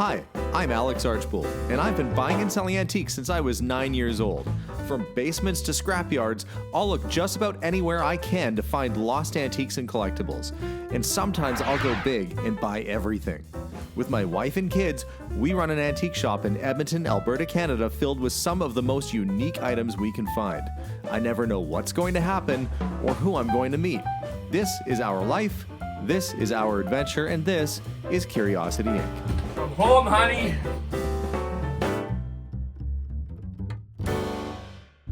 Hi, I'm Alex Archbold, and I've been buying and selling antiques since I was 9 years old. From basements to scrapyards, I'll look just about anywhere I can to find lost antiques and collectibles. And sometimes I'll go big and buy everything. With my wife and kids, we run an antique shop in Edmonton, Alberta, Canada, filled with some of the most unique items we can find. I never know what's going to happen or who I'm going to meet. This is our life, this is our adventure, and this is Curiosity Inc. From home, honey.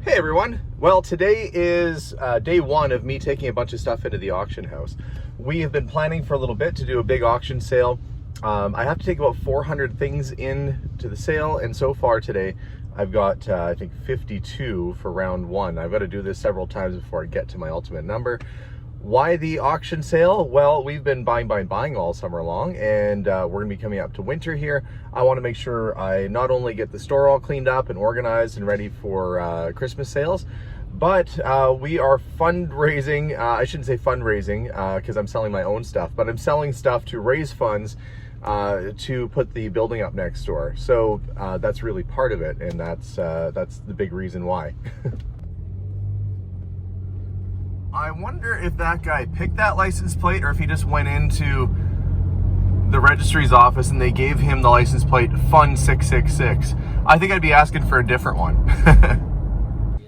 Hey everyone! Well, today is day one of me taking a bunch of stuff into the auction house. We have been planning for a little bit to do a big auction sale. I have to take about 400 things in to the sale, and so far today I've got I think 52 for round one. I've got to do this several times before I get to my ultimate number. Why the auction sale? Well, we've been buying all summer long, and we're going to be coming up to winter here. I want to make sure I not only get the store all cleaned up and organized and ready for Christmas sales, but we are fundraising. I shouldn't say fundraising because I'm selling my own stuff, but I'm selling stuff to raise funds to put the building up next door. So that's really part of it, and that's the big reason why. I wonder if that guy picked that license plate or if he just went into the registry's office and they gave him the license plate Fun 666. I think I'd be asking for a different one.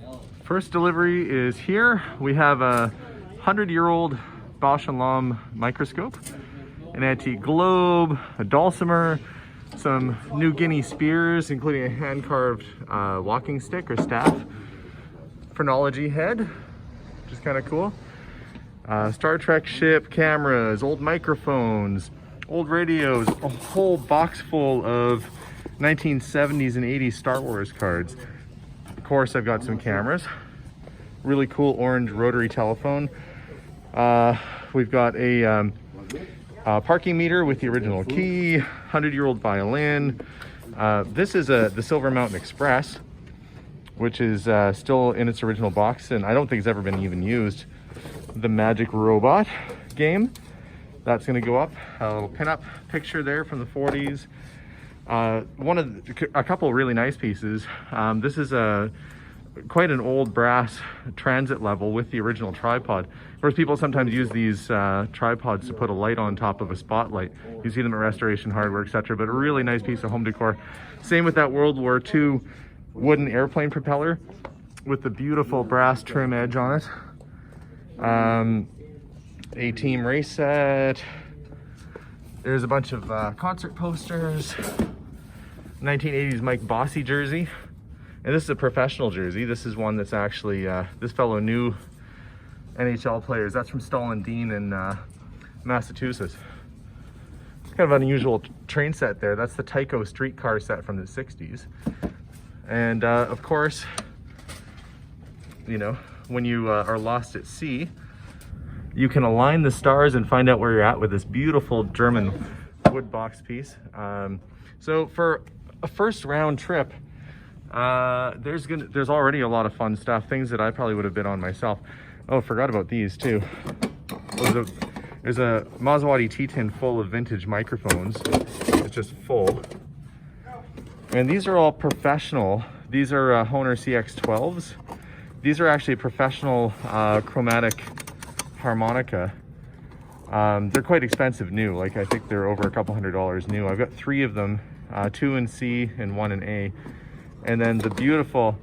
First delivery is here. We have a 100-year-old Bausch & Lomb microscope, an antique globe, a dulcimer, some New Guinea spears, including a hand-carved walking stick or staff, phrenology head, which is kind of cool. Star Trek ship cameras, old microphones, old radios, a whole box full of 1970s and 80s Star Wars cards. Of course, I've got some cameras, really cool orange rotary telephone. We've got a parking meter with the original key, 100-year-old violin. This is the Silver Mountain Express, which is still in its original box, and I don't think it's ever been even used. The Magic Robot game, that's going to go up. A little pin-up picture there from the 40s. A couple really nice pieces. This is quite an old brass transit level with the original tripod. Of course, people sometimes use these tripods to put a light on top of a spotlight. You see them at Restoration Hardware, etc. But a really nice piece of home decor. Same with that World War II wooden airplane propeller with the beautiful brass trim edge on it. A team race set. There's a bunch of concert posters. 1980s Mike Bossy jersey. And this is a professional jersey. This is one that's actually, this fellow knew NHL players. That's from Stalin Dean in Massachusetts. Kind of unusual train set there. That's the Tycho streetcar set from the 60s. And of course, you know, when you are lost at sea, you can align the stars and find out where you're at with this beautiful German wood box piece. So for a first round trip, there's already a lot of fun stuff, things that I probably would have bid on myself. Oh, forgot about these too. There's a Maserati T-tin full of vintage microphones. It's just full. And these are all professional. These are Hohner CX12s. These are actually a professional chromatic harmonica. They're quite expensive new. Like, I think they're over a couple $100 new. I've got 3 of them, 2 in C and 1 in A. And then the beautiful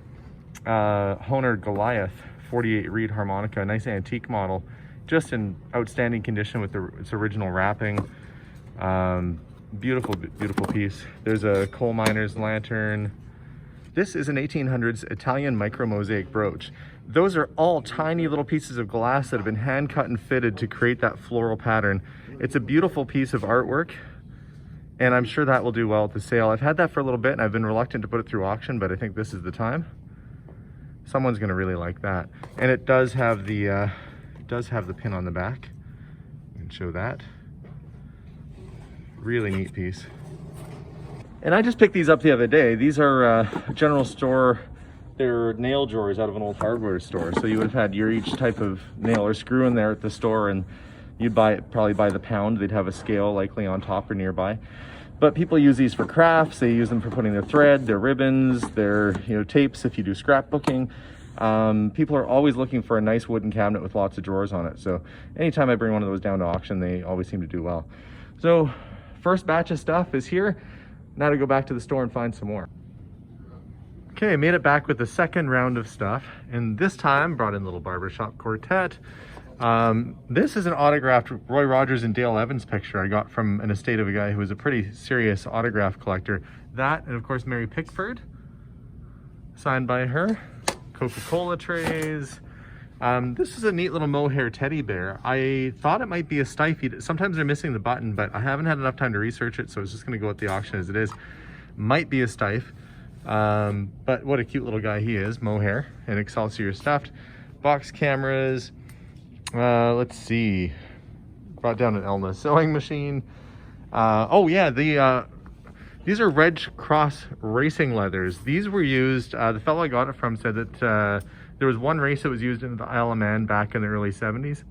Hohner Goliath 48 reed harmonica, a nice antique model, just in outstanding condition with its original wrapping. Beautiful piece. There's a coal miner's lantern. This is an 1800s Italian micro mosaic brooch. Those are all tiny little pieces of glass that have been hand cut and fitted to create that floral pattern. It's a beautiful piece of artwork, and I'm sure that will do well at the sale. I've had that for a little bit and I've been reluctant to put it through auction, but I think this is the time. Someone's gonna really like that. And it does have the pin on the back. I can show that. Really neat piece. And I just picked these up the other day. These are general store, they're nail drawers out of an old hardware store. So you would have had your each type of nail or screw in there at the store, and you'd probably buy the pound. They'd have a scale likely on top or nearby. But people use these for crafts. They use them for putting their thread, their ribbons, their tapes if you do scrapbooking. People are always looking for a nice wooden cabinet with lots of drawers on it. So anytime I bring one of those down to auction, they always seem to do well. So first batch of stuff is here. Now to go back to the store and find some more. Okay, I made it back with the second round of stuff, and this time brought in little barbershop quartet. This is an autographed Roy Rogers and Dale Evans picture I got from an estate of a guy who was a pretty serious autograph collector. That, and of course Mary Pickford, signed by her. Coca-Cola trays. This is a neat little mohair teddy bear. I thought it might be a Stife. Sometimes they're missing the button, but I haven't had enough time to research it, so it's just going to go at the auction as it is. Might be a Stife. But what a cute little guy he is. Mohair and Excelsior stuffed. Box cameras. Let's see. Brought down an Elna sewing machine. Oh yeah, these are Red Cross racing leathers. These were used, the fellow I got it from said that there was one race that was used in the Isle of Man back in the early 70s.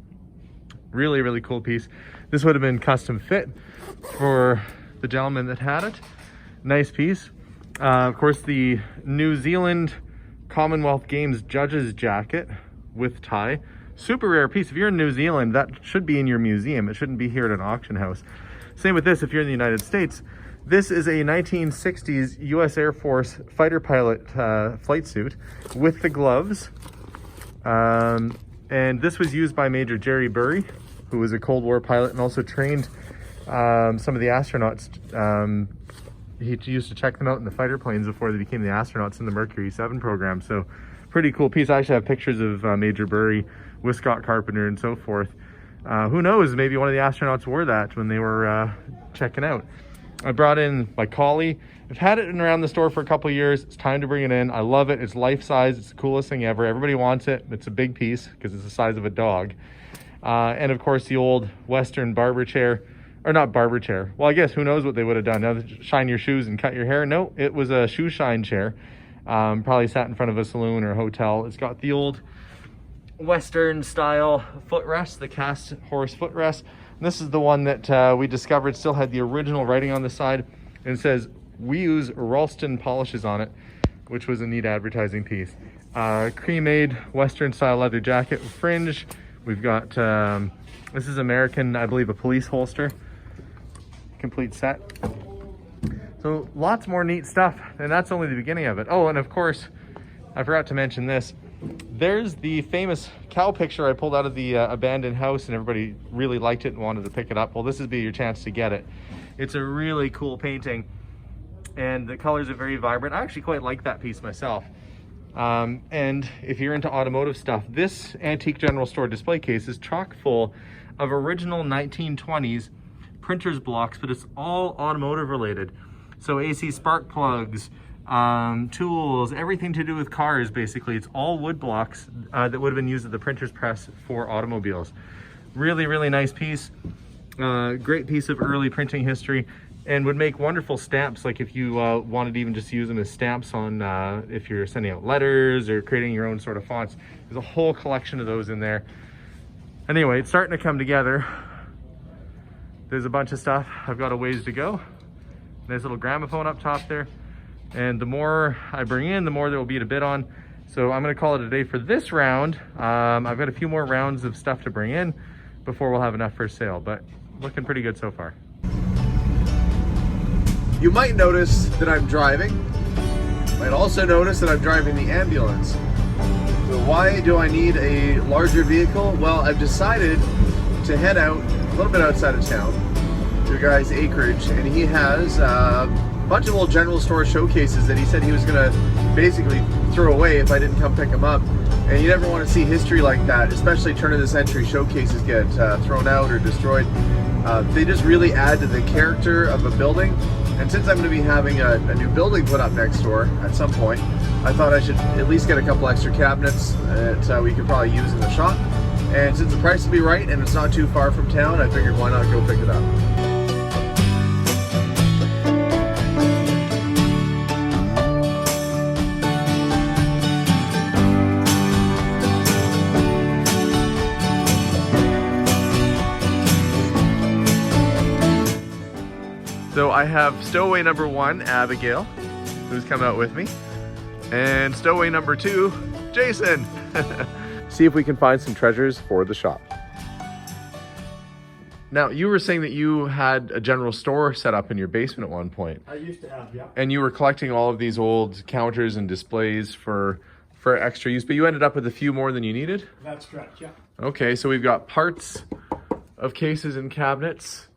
Really, really cool piece. This would have been custom fit for the gentleman that had it. Nice piece. Of course, the New Zealand Commonwealth Games judge's jacket with tie. Super rare piece. If you're in New Zealand, that should be in your museum. It shouldn't be here at an auction house. Same with this if you're in the United States. This is a 1960s US Air Force fighter pilot flight suit with the gloves. And this was used by Major Jerry Burry, who was a Cold War pilot and also trained some of the astronauts. He used to check them out in the fighter planes before they became the astronauts in the Mercury 7 program. So pretty cool piece. I actually have pictures of Major Burry with Scott Carpenter and so forth. Who knows, maybe one of the astronauts wore that when they were checking out. I brought in my collie. I've had it in around the store for a couple of years. It's time to bring it in. I love it. It's life size. It's the coolest thing ever. Everybody wants it. It's a big piece because it's the size of a dog. And of course the old Western barber chair. Or not barber chair. Well, I guess who knows what they would have done. Now, shine your shoes and cut your hair. No, it was a shoe shine chair. Probably sat in front of a saloon or a hotel. It's got the old Western style footrest, the cast horse footrest. And this is the one that we discovered still had the original writing on the side. And it says, we use Ralston polishes on it, which was a neat advertising piece. Cremade Western style leather jacket with fringe. We've got, this is American, I believe, a police holster. Complete set. So lots more neat stuff, and that's only the beginning of it. Oh, and of course, I forgot to mention this. There's the famous cow picture I pulled out of the abandoned house, and everybody really liked it and wanted to pick it up. Well, this would be your chance to get it. It's a really cool painting, and the colors are very vibrant. I actually quite like that piece myself. And if you're into automotive stuff, this antique general store display case is chock full of original 1920s printer's blocks, but it's all automotive related. So AC spark plugs, tools, everything to do with cars, basically. It's all wood blocks that would have been used at the printer's press for automobiles. Really, really nice piece. Great piece of early printing history, and would make wonderful stamps, like if you wanted to even just use them as stamps on if you're sending out letters or creating your own sort of fonts. There's a whole collection of those in there. Anyway, it's starting to come together. There's a bunch of stuff. I've got a ways to go. Nice little gramophone up top there. And the more I bring in, the more there will be to bid on. So I'm gonna call it a day for this round. I've got a few more rounds of stuff to bring in before we'll have enough for sale, but looking pretty good so far. You might notice that I'm driving. You might also notice that I'm driving the ambulance. So why do I need a larger vehicle? Well, I've decided to head out a little bit outside of town to a guy's acreage, and he has a bunch of old general store showcases that he said he was gonna basically throw away if I didn't come pick them up. And you never want to see history like that, especially turn of the century showcases get thrown out or destroyed. They just really add to the character of a building. And since I'm going to be having a new building put up next door at some point, I thought I should at least get a couple extra cabinets that we could probably use in the shop. And since the price will be right and it's not too far from town, I figured why not go pick it up. So I have stowaway number 1, Abigail, who's come out with me, and stowaway number 2, Jason. See if we can find some treasures for the shop. Now, you were saying that you had a general store set up in your basement at one point. I used to have, yeah. And you were collecting all of these old counters and displays for extra use, but you ended up with a few more than you needed? That's correct, yeah. Okay, so we've got parts of cases and cabinets,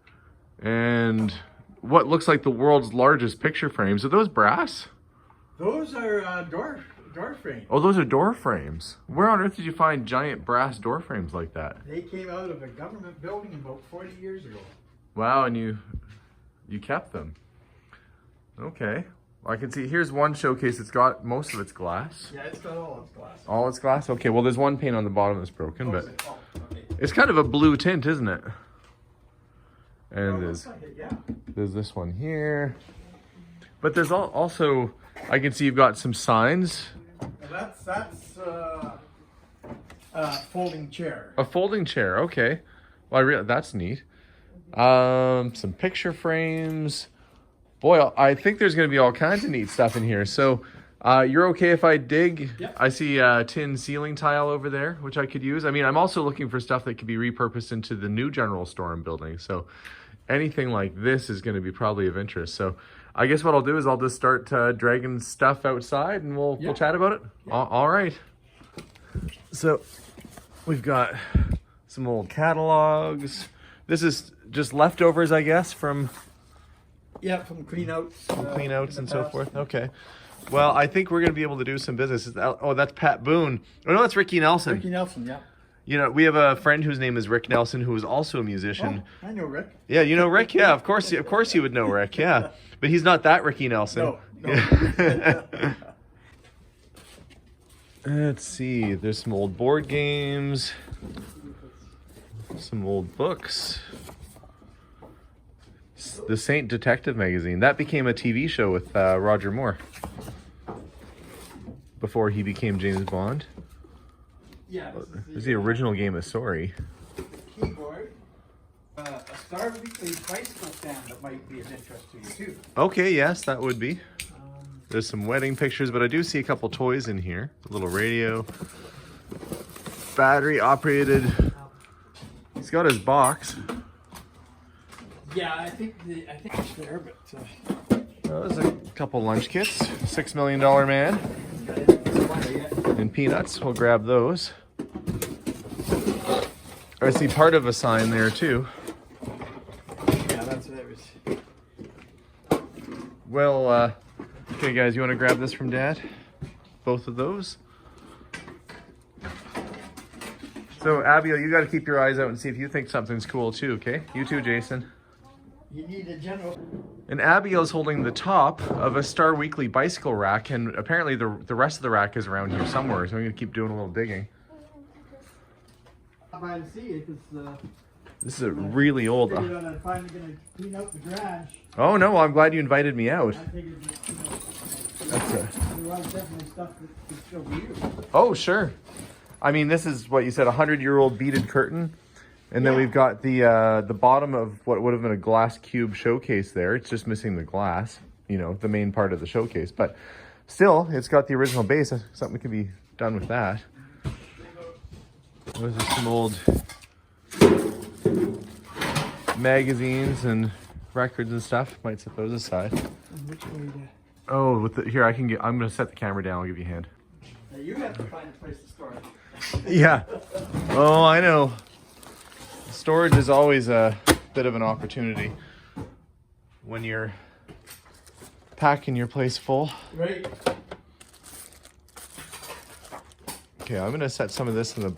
and what looks like the world's largest picture frames. Are those brass? Those are door frames. Oh, those are door frames. Where on earth did you find giant brass door frames like that? They came out of a government building about 40 years ago. Wow, and you kept them. Okay. Well, I can see, here's one showcase. It's got most of its glass. Yeah, it's got all its glass. All its glass? Okay, well, there's one pane on the bottom that's broken, but Okay. it's kind of a blue tint, isn't it? And Looks like it, yeah. there's this one here. But there's also, I can see you've got some signs. That's a folding chair. A folding chair, okay. Well, that's neat. Some picture frames. Boy, I think there's going to be all kinds of neat stuff in here. So you're okay if I dig? Yep. I see a tin ceiling tile over there, which I could use. I mean, I'm also looking for stuff that could be repurposed into the new general store I'm building. So anything like this is going to be probably of interest. So I guess what I'll do is I'll just start dragging stuff outside, and we'll chat about it. Yep. All right. So we've got some old catalogs. This is just leftovers, I guess, from... Yeah, from clean outs. Clean outs and so forth. Okay. Well, I think we're going to be able to do some business. Oh, that's Pat Boone. Oh, no, that's Ricky Nelson. Ricky Nelson, yeah. You know, we have a friend whose name is Rick Nelson, who is also a musician. Oh, I know Rick. Yeah, you know Rick? Yeah, of course you would know Rick, yeah. But he's not that Ricky Nelson. No. Let's see. There's some old board games. Some old books. The Saint Detective magazine. That became a TV show with Roger Moore. Before he became James Bond. Yeah. This is the original game of Sorry. Keyboard. A Star Weekly bicycle stand that might be of interest to you too. Okay, yes, that would be. There's some wedding pictures, but I do see a couple toys in here. A little radio. Battery operated. He's got his box. Yeah, I think it's there, but... There's a couple lunch kits. $6 Million Man. And peanuts. We'll grab those. I see part of a sign there, too. Yeah, that's what it was. Well, okay, guys, you want to grab this from Dad? Both of those? So, Abigail, you got to keep your eyes out and see if you think something's cool, too, okay? You too, Jason. You need a general... And Abigail's holding the top of a Star Weekly bicycle rack, and apparently the rest of the rack is around here somewhere, so I'm going to keep doing a little digging. By and see it, This is a really old... I'm finally going to clean out the garage. Oh, no, well, I'm glad you invited me out. I figured that, That's there was definitely stuff that could still be used. Oh, sure. I mean, this is what you said, a 100-year-old beaded curtain. And then we've got the bottom of what would have been a glass cube showcase there. It's just missing the glass, you know, the main part of the showcase. But still, it's got the original base. Something could be done with that. Those are some old magazines and records and stuff. Might set those aside. Which way to... Oh, here, I'm going to set the camera down. I'll give you a hand. Now you have to find a place to store it. Yeah. Oh, I know. Storage is always a bit of an opportunity when you're packing your place full. Right. Okay, I'm going to set some of this in the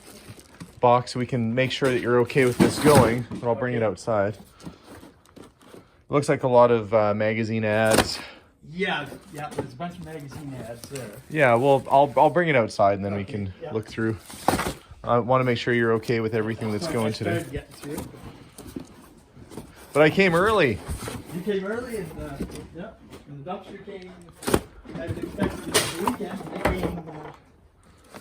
box so we can make sure that you're okay with this going, but I'll bring it outside. It looks like a lot of magazine ads. Yeah, there's a bunch of magazine ads there. Yeah, well, I'll bring it outside and then we can look through. I want to make sure you're okay with everything that's going today. But I came early. You came early, and and the dumpster came. I was expecting the weekend. They came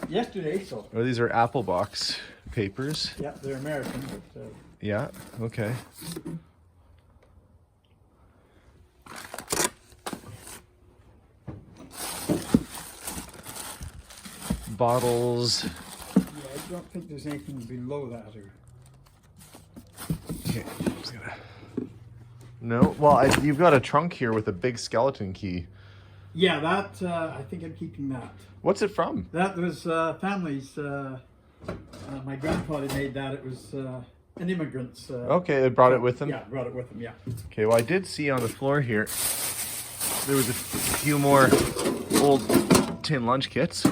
yesterday, so. Oh, these are Apple Box papers. Yeah, they're American. But, Yeah. Okay. Bottles. Yeah, I don't think there's anything below that. Okay, just gonna... No, well, you've got a trunk here with a big skeleton key. Yeah, that, I think I'm keeping that. What's it from? That was family's, my grandfather made that. It was an immigrant's. Okay, they brought it with them? Yeah, brought it with them, yeah. Okay, well, I did see on the floor here, there was a few more old tin lunch kits.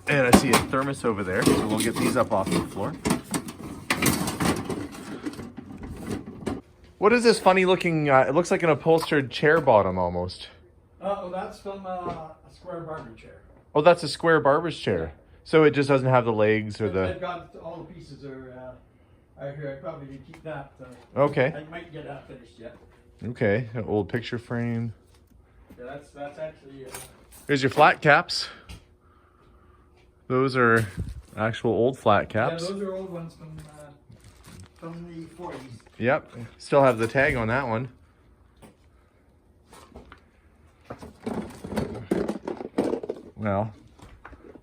And I see a thermos over there, so we'll get these up off the floor. What is this funny looking, it looks like an upholstered chair bottom almost. Oh, that's from a square barber chair. Oh, that's a square barber's chair. So it just doesn't have the legs or the... I've got all the pieces are here. I probably need to keep that. Okay. I might get that finished yet. Okay, an old picture frame. Yeah, that's actually... Here's your flat caps. Those are actual old flat caps. Yeah, those are old ones from the 40s. Yep, still have the tag on that one. Well,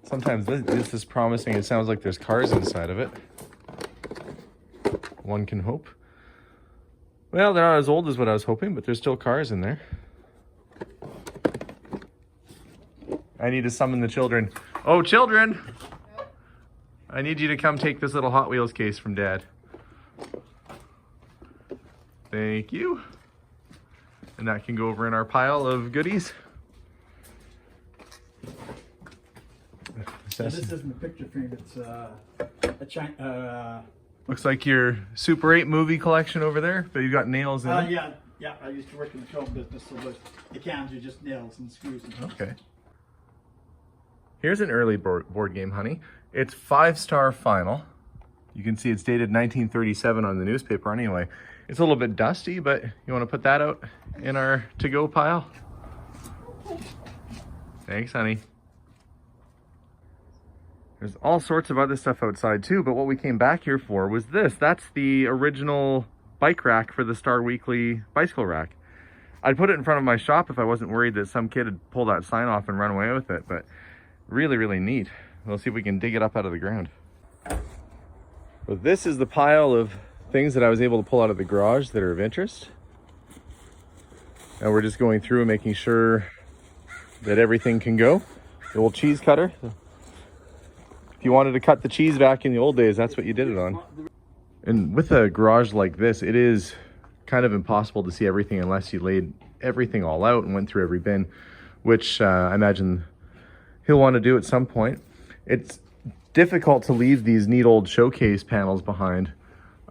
sometimes this is promising. It sounds like there's cars inside of it. One can hope. Well, they're not as old as what I was hoping, but there's still cars in there. I need to summon the children. Oh, children! I need you to come take this little Hot Wheels case from Dad. Thank you. And that can go over in our pile of goodies. So this isn't a picture frame, it's a China... Looks like your Super 8 movie collection over there, but you've got nails in it. Yeah, I used to work in the film business, so the cans are just nails and screws and stuff. Okay. Here's an early board game, honey. It's 5-star final. You can see it's dated 1937 on the newspaper anyway. It's a little bit dusty, but you want to put that out in our to-go pile? Thanks, honey. There's all sorts of other stuff outside too, but what we came back here for was this. That's the original bike rack for the Star Weekly bicycle rack. I'd put it in front of my shop if I wasn't worried that some kid had pulled that sign off and run away with it, but really, really neat. We'll see if we can dig it up out of the ground. But this is the pile of things that I was able to pull out of the garage that are of interest. And we're just going through and making sure that everything can go. The old cheese cutter. If you wanted to cut the cheese back in the old days, that's what you did it on. And with a garage like this, it is kind of impossible to see everything unless you laid everything all out and went through every bin, which I imagine he'll want to do at some point. It's difficult to leave these neat old showcase panels behind.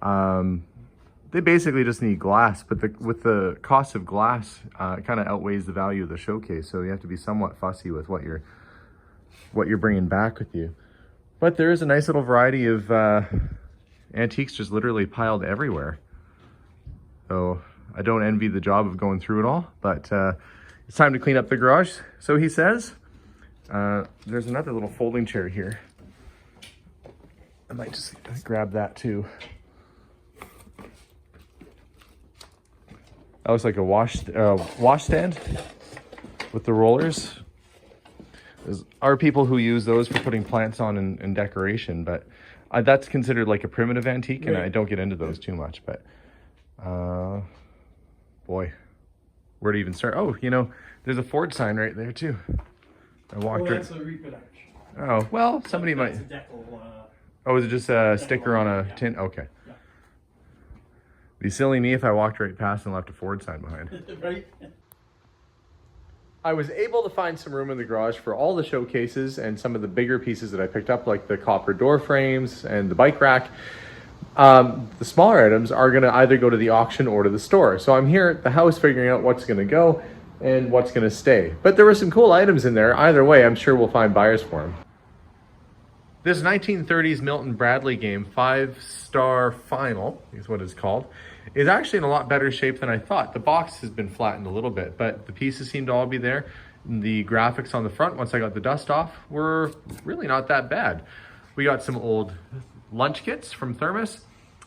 They basically just need glass, but with the cost of glass, it kind of outweighs the value of the showcase. So you have to be somewhat fussy with what you're bringing back with you. But there is a nice little variety of antiques just literally piled everywhere. So I don't envy the job of going through it all, but it's time to clean up the garage, so he says. There's another little folding chair here. I might just grab that too. That looks like a wash stand with the rollers. There are people who use those for putting plants on and decoration, but that's considered like a primitive antique, and I don't get into those too much. But boy, where to even start? Oh, you know, there's a Ford sign right there too. I walked right. That's a reproduction. Oh well, somebody might. That's a decal, Oh, is it just a sticker on a tin? Okay. Yeah. Be silly me if I walked right past and left a Ford sign behind. Right? I was able to find some room in the garage for all the showcases and some of the bigger pieces that I picked up, like the copper door frames and the bike rack. The smaller items are going to either go to the auction or to the store. So I'm here at the house figuring out what's going to go and what's going to stay. But there were some cool items in there. Either way, I'm sure we'll find buyers for them. This 1930s Milton Bradley game, 5-star final is what it's called, is actually in a lot better shape than I thought. The box has been flattened a little bit, but the pieces seem to all be there. The graphics on the front, once I got the dust off, were really not that bad. We got some old lunch kits from Thermos.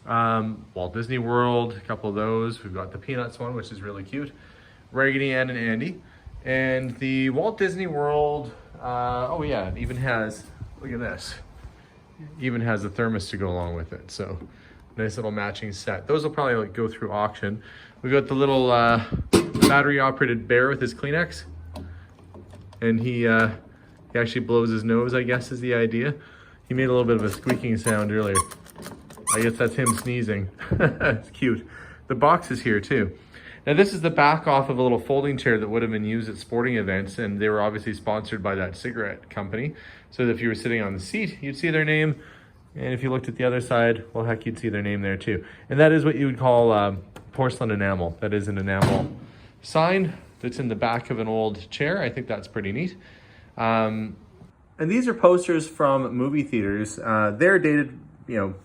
Walt Disney World, a couple of those. We've got the Peanuts one, which is really cute. Raggedy Ann and Andy. And the Walt Disney World, oh yeah, it even has, look at this. Even has a thermos to go along with it. So nice little matching set. Those will probably like go through auction. We've got the little battery operated bear with his Kleenex. And he actually blows his nose, I guess is the idea. He made a little bit of a squeaking sound earlier. I guess that's him sneezing. It's cute. The box is here too. Now this is the back off of a little folding chair that would have been used at sporting events, and they were obviously sponsored by that cigarette company. So that if you were sitting on the seat, you'd see their name. And if you looked at the other side, well heck, you'd see their name there too. And that is what you would call porcelain enamel. That is an enamel sign that's in the back of an old chair. I think that's pretty neat. And these are posters from movie theaters. They're dated, you know,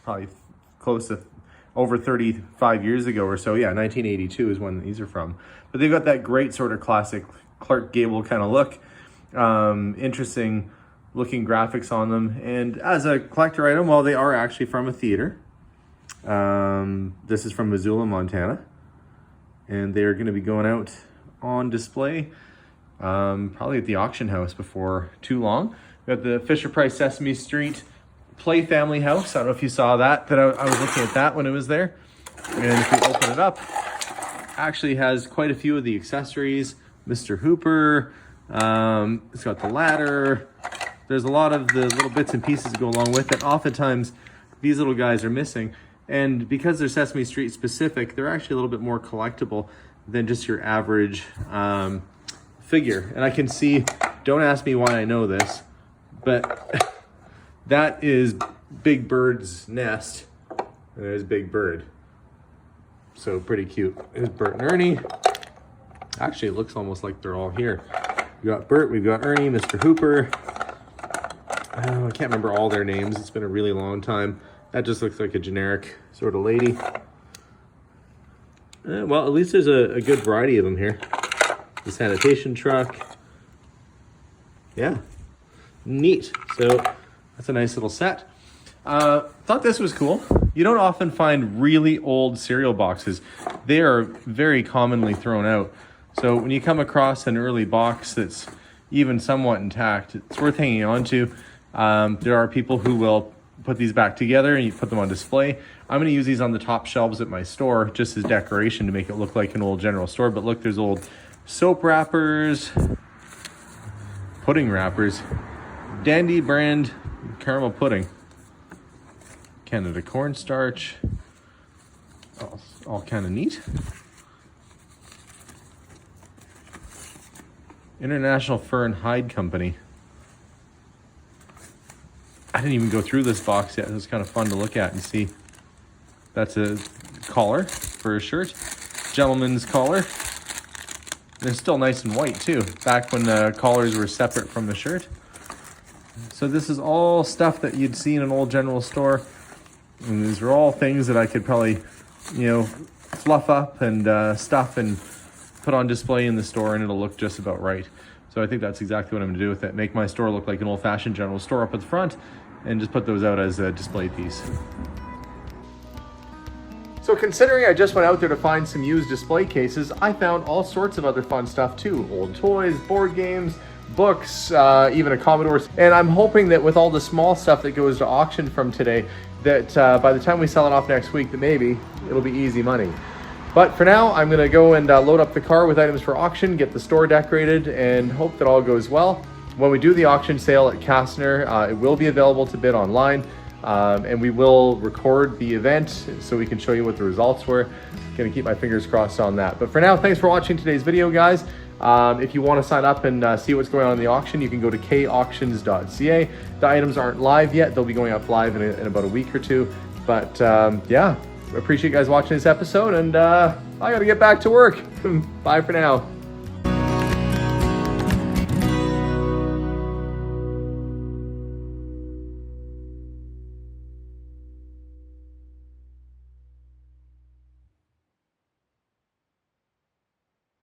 probably close to over 35 years ago or so. Yeah, 1982 is when these are from. But they've got that great sort of classic Clark Gable kind of look. Interesting looking graphics on them. And as a collector item, well, they are actually from a theater. This is from Missoula, Montana. And they're going to be going out on display probably at the auction house before too long. We got the Fisher-Price Sesame Street Play Family House. I don't know if you saw that, but I was looking at that when it was there. And if we open it up, actually has quite a few of the accessories. Mr. Hooper, it's got the ladder. There's a lot of the little bits and pieces that go along with it. Oftentimes, these little guys are missing. And because they're Sesame Street specific, they're actually a little bit more collectible than just your average figure. And I can see, don't ask me why I know this, but that is Big Bird's nest. And there's Big Bird. So pretty cute. There's Bert and Ernie. Actually, it looks almost like they're all here. We've got Bert, we've got Ernie, Mr. Hooper. Oh, I can't remember all their names. It's been a really long time. That just looks like a generic sort of lady. Well, at least there's a good variety of them here. The sanitation truck. Yeah, neat. So that's a nice little set. Thought this was cool. You don't often find really old cereal boxes. They are very commonly thrown out. So when you come across an early box that's even somewhat intact, it's worth hanging on to. There are people who will put these back together and you put them on display. I'm going to use these on the top shelves at my store just as decoration to make it look like an old general store. But look, there's old soap wrappers, pudding wrappers, Dandy brand caramel pudding, Canada cornstarch, all kind of neat. International Fur and Hide Company. I didn't even go through this box yet. It was kind of fun to look at and see. That's a collar for a shirt. Gentleman's collar. They're still nice and white too, back when collars were separate from the shirt. So this is all stuff that you'd see in an old general store. And these are all things that I could probably, you know, fluff up and stuff and put on display in the store, and it'll look just about right. So I think that's exactly what I'm gonna do with it. Make my store look like an old-fashioned general store up at the front and just put those out as a display piece. So considering I just went out there to find some used display cases, I found all sorts of other fun stuff too. Old toys, board games, books, even a Commodore. And I'm hoping that with all the small stuff that goes to auction from today, that by the time we sell it off next week, that maybe it'll be easy money. But for now, I'm gonna go and load up the car with items for auction, get the store decorated, and hope that all goes well. When we do the auction sale at Kastner, it will be available to bid online, and we will record the event so we can show you what the results were. Gonna keep my fingers crossed on that. But for now, thanks for watching today's video, guys. If you want to sign up and see what's going on in the auction, you can go to kauctions.ca. The items aren't live yet. They'll be going up live in about a week or two. But yeah, appreciate you guys watching this episode, and I gotta get back to work. Bye for now.